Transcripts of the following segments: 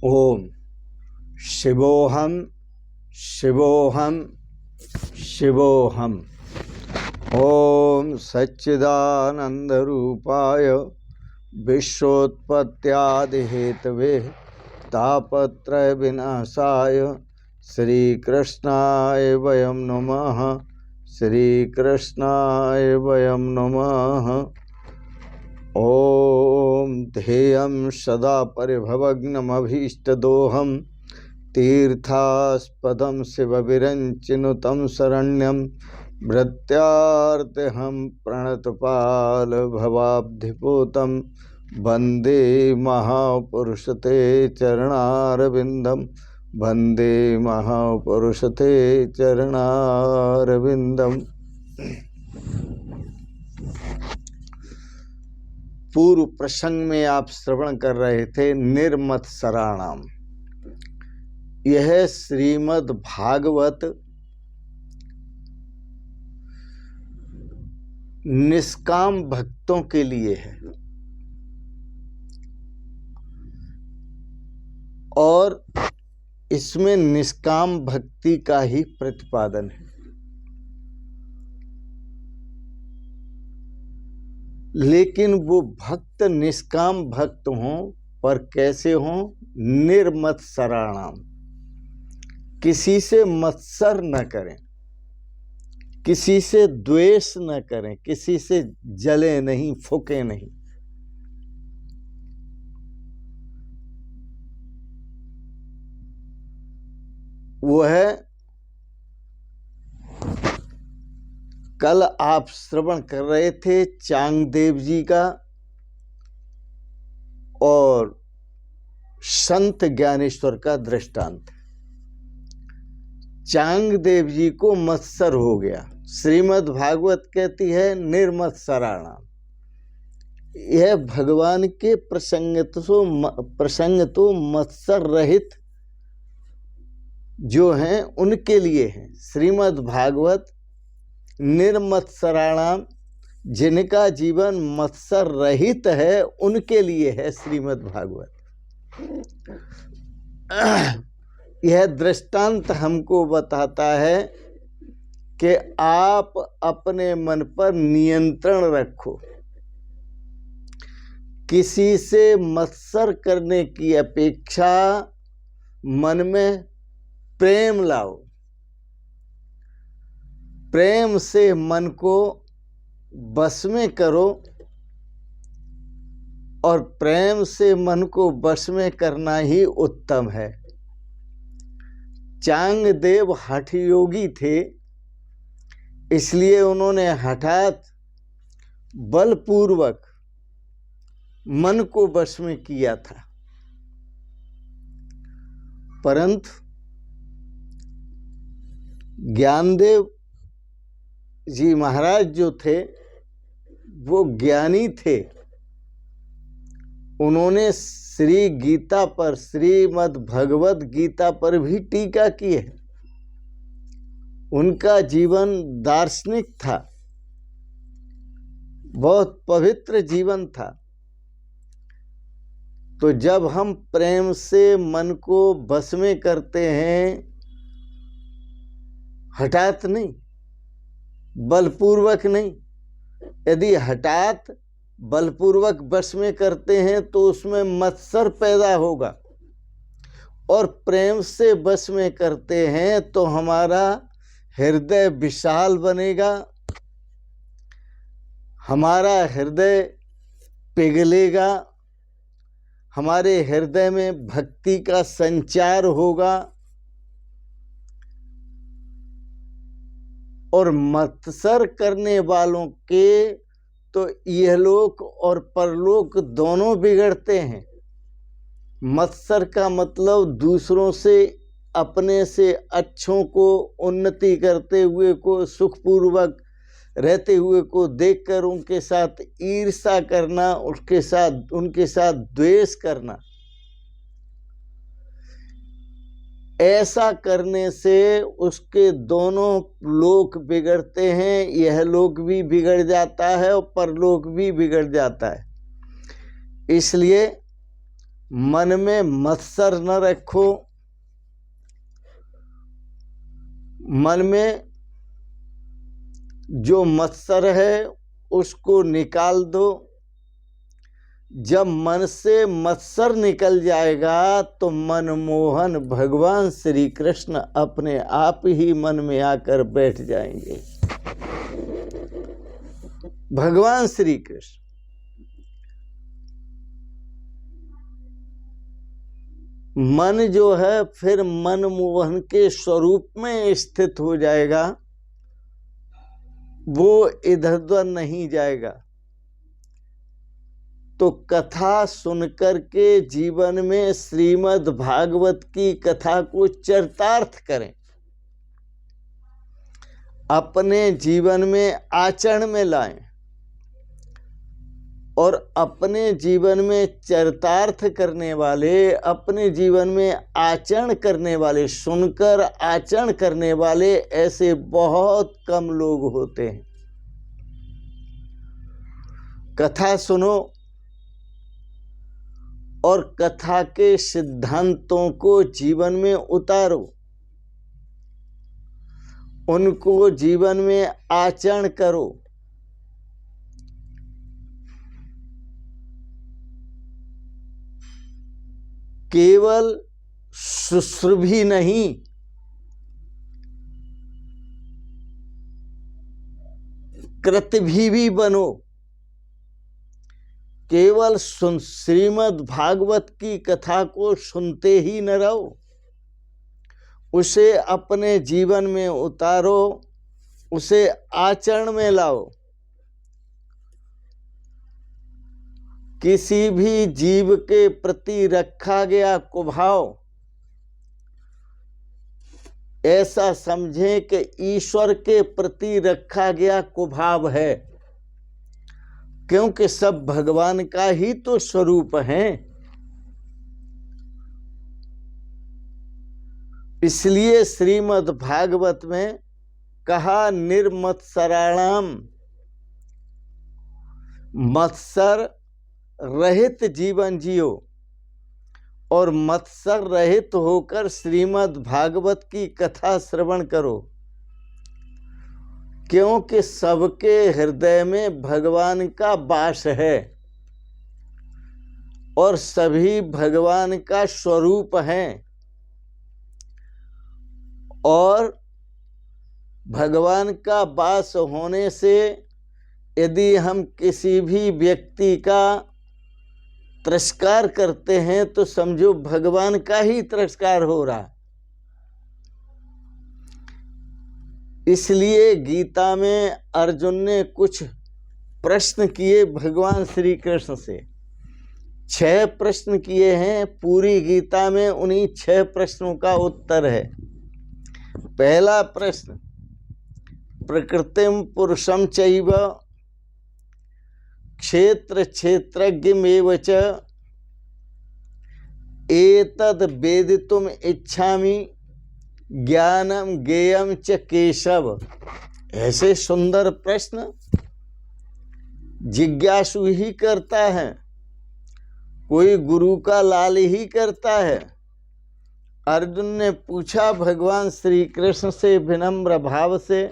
ओम शिवोहम शिवोहम शिवोहम। ओम सच्चिदानंद रूपाय विश्वोत्पत्त्यादि Hathaway तापत्रय विनाशाय श्री कृष्णाय वयं नमः। श्री कृष्णाय वयं नमः। ओम ध्येयं सदा परिभवग्नमभीष्टदोहं तीर्थास्पदं शिवविरञ्चिनुतं शरण्यं भृत्यार्तिहं प्रणतपालभवाब्धिपूतं वन्दे महापुरुषते चरणारविन्दं। वन्दे महापुरुषते चरणारविन्दम्। पूर्व प्रसंग में आप श्रवण कर रहे थे निर्मत्सराणाम। यह श्रीमद् भागवत निष्काम भक्तों के लिए है और इसमें निष्काम भक्ति का ही प्रतिपादन है। लेकिन वो भक्त निष्काम भक्त हों, पर कैसे हों? निर्मत्सराणाम, किसी से मत्सर न करें, किसी से द्वेष न करें, किसी से जले नहीं, फूके नहीं। वह कल आप श्रवण कर रहे थे चांगदेव जी का और संत ज्ञानेश्वर का दृष्टांत। चांगदेव जी को मत्सर हो गया। श्रीमद् भागवत कहती है निर्मत्सराणाम। यह भगवान के प्रसंग तो मत्सर रहित जो हैं उनके लिए हैं। श्रीमद् भागवत निर्मत्सराणाम, जिनका जीवन मत्सर रहित है उनके लिए है श्रीमद् भागवत। यह दृष्टांत हमको बताता है कि आप अपने मन पर नियंत्रण रखो, किसी से मत्सर करने की अपेक्षा मन में प्रेम लाओ। प्रेम से मन को बस में करो और प्रेम से मन को बस में करना ही उत्तम है। चांगदेव हठ योगी थे, इसलिए उन्होंने हठात बलपूर्वक मन को बस में किया था। परंतु ज्ञानदेव जी महाराज जो थे वो ज्ञानी थे। उन्होंने श्री गीता पर, श्रीमद् भगवत गीता पर भी टीका की है। उनका जीवन दार्शनिक था, बहुत पवित्र जीवन था। तो जब हम प्रेम से मन को बस में करते हैं, हठात नहीं, बलपूर्वक नहीं, यदि हठात बलपूर्वक बस में करते हैं तो उसमें मत्सर पैदा होगा, और प्रेम से बस में करते हैं तो हमारा हृदय विशाल बनेगा, हमारा हृदय पिघलेगा, हमारे हृदय में भक्ति का संचार होगा। और मत्सर करने वालों के तो इहलोक और परलोक दोनों बिगड़ते हैं। मत्सर का मतलब दूसरों से, अपने से अच्छों को, उन्नति करते हुए को, सुखपूर्वक रहते हुए को देखकर उनके साथ ईर्ष्या करना, उनके साथ द्वेष करना। ऐसा करने से उसके दोनों लोक बिगड़ते हैं। यह लोक भी बिगड़ जाता है और परलोक भी बिगड़ जाता है। इसलिए मन में मत्सर न रखो, मन में जो मत्सर है उसको निकाल दो। जब मन से मत्सर निकल जाएगा तो मनमोहन भगवान श्री कृष्ण अपने आप ही मन में आकर बैठ जाएंगे। भगवान श्री कृष्ण मन जो है फिर मनमोहन के स्वरूप में स्थित हो जाएगा, वो इधर उधर नहीं जाएगा। तो कथा सुनकर के जीवन में श्रीमद् भागवत की कथा को चरितार्थ करें, अपने जीवन में आचरण में लाएं और अपने जीवन में चरितार्थ करने वाले, अपने जीवन में आचरण करने वाले, सुनकर आचरण करने वाले ऐसे बहुत कम लोग होते हैं। कथा सुनो और कथा के सिद्धांतों को जीवन में उतारो, उनको जीवन में आचरण करो। केवल शुश्रूषी नहीं, कृतभी भी बनो। केवल श्रीमद् भागवत की कथा को सुनते ही न रहो, उसे अपने जीवन में उतारो, उसे आचरण में लाओ। किसी भी जीव के प्रति रखा गया कुभाव ऐसा समझें कि ईश्वर के प्रति रखा गया कुभाव है, क्योंकि सब भगवान का ही तो स्वरूप है। इसलिए श्रीमद् भागवत में कहा निर्मत्सराणाम, मत्सर रहित जीवन जियो और मत्सर रहित होकर श्रीमद् भागवत की कथा श्रवण करो, क्योंकि सबके हृदय में भगवान का वास है और सभी भगवान का स्वरूप हैं। और भगवान का वास होने से यदि हम किसी भी व्यक्ति का तिरस्कार करते हैं तो समझो भगवान का ही तिरस्कार हो रहा। इसलिए गीता में अर्जुन ने कुछ प्रश्न किए भगवान श्री कृष्ण से। 6 प्रश्न किए हैं, पूरी गीता में उन्हीं 6 प्रश्नों का उत्तर है। पहला प्रश्न, प्रकृतिम पुरुषम चैव क्षेत्र क्षेत्रज्ञमेव च एतद् वेदितुम इच्छामि ज्ञानम ज्ञेयम च केशव। ऐसे सुंदर प्रश्न जिज्ञासु ही करता है, कोई गुरु का लाल ही करता है। अर्जुन ने पूछा भगवान श्री कृष्ण से विनम्र भाव से,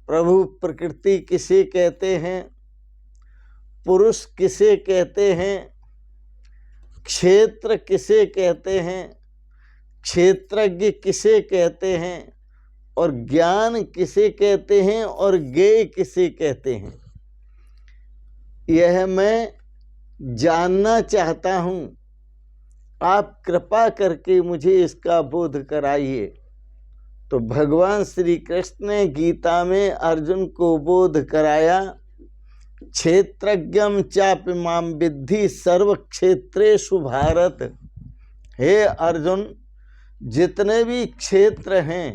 प्रभु प्रकृति किसे कहते हैं, पुरुष किसे कहते हैं, क्षेत्र किसे कहते हैं, क्षेत्रज्ञ किसे कहते हैं और ज्ञान किसे कहते हैं और ज्ञेय किसे कहते हैं, यह मैं जानना चाहता हूँ। आप कृपा करके मुझे इसका बोध कराइए। तो भगवान श्री कृष्ण ने गीता में अर्जुन को बोध कराया, क्षेत्रज्ञम चापि माम विद्धि सर्व क्षेत्रेषु भारत। हे अर्जुन, जितने भी क्षेत्र हैं,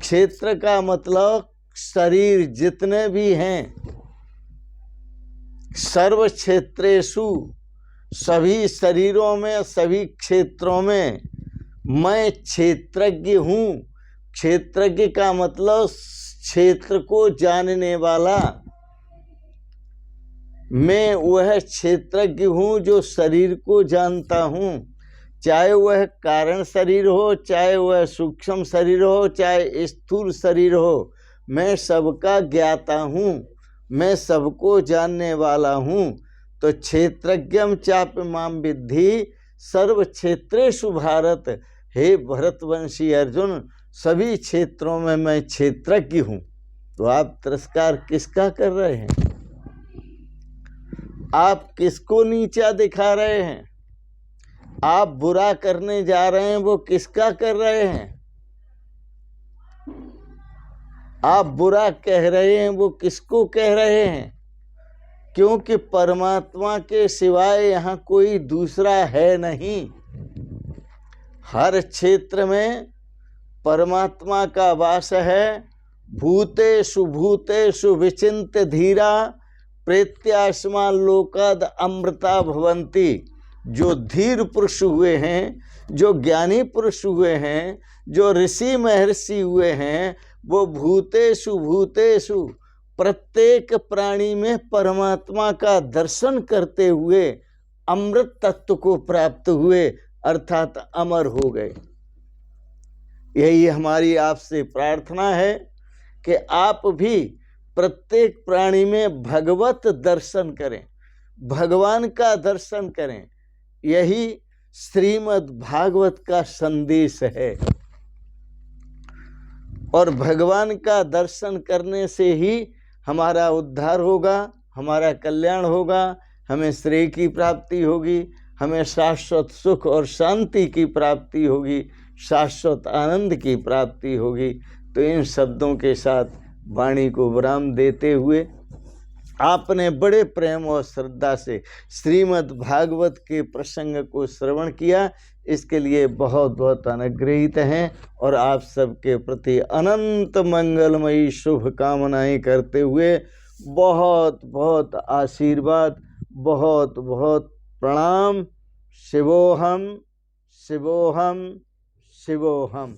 क्षेत्र का मतलब शरीर जितने भी हैं, सर्व क्षेत्रेषु सभी शरीरों में, सभी क्षेत्रों में मैं क्षेत्रज्ञ हूँ। क्षेत्रज्ञ का मतलब क्षेत्र को जानने वाला। मैं वह क्षेत्रज्ञ हूँ जो शरीर को जानता हूँ, चाहे वह कारण शरीर हो, चाहे वह सूक्ष्म शरीर हो, चाहे स्थूल शरीर हो। मैं सबका ज्ञाता हूँ, मैं सबको जानने वाला हूँ। तो क्षेत्रज्ञम चाप माम विद्धि सर्व क्षेत्रेषु भारत। हे भरतवंशी अर्जुन, सभी क्षेत्रों में मैं क्षेत्रज्ञ हूँ। तो आप तिरस्कार किसका कर रहे हैं? आप किसको नीचा दिखा रहे हैं? आप बुरा करने जा रहे हैं, वो किसका कर रहे हैं? आप बुरा कह रहे हैं, वो किसको कह रहे हैं? क्योंकि परमात्मा के सिवाय यहाँ कोई दूसरा है नहीं। हर क्षेत्र में परमात्मा का वास है। भूतेषु भूतेषु विचिन्त धीरा प्रेत्यास्मान लोकाद अमृता भवन्ति। जो धीर पुरुष हुए हैं, जो ज्ञानी पुरुष हुए हैं, जो ऋषि महर्षि हुए हैं, वो भूतेषु भूतेषु प्रत्येक प्राणी में परमात्मा का दर्शन करते हुए अमृत तत्व को प्राप्त हुए, अर्थात अमर हो गए। यही हमारी आपसे प्रार्थना है कि आप भी प्रत्येक प्राणी में भगवत दर्शन करें, भगवान का दर्शन करें। यही श्रीमद् भागवत का संदेश है। और भगवान का दर्शन करने से ही हमारा उद्धार होगा, हमारा कल्याण होगा, हमें श्रेय की प्राप्ति होगी, हमें शाश्वत सुख और शांति की प्राप्ति होगी, शाश्वत आनंद की प्राप्ति होगी। तो इन शब्दों के साथ वाणी को विराम देते हुए आपने बड़े प्रेम और श्रद्धा से श्रीमद् भागवत के प्रसंग को श्रवण किया, इसके लिए बहुत बहुत अनुग्रहित हैं और आप सबके प्रति अनंत मंगलमयी शुभ कामनाएं करते हुए बहुत बहुत आशीर्वाद, बहुत बहुत प्रणाम। शिवोहम शिवोहम शिवोहम।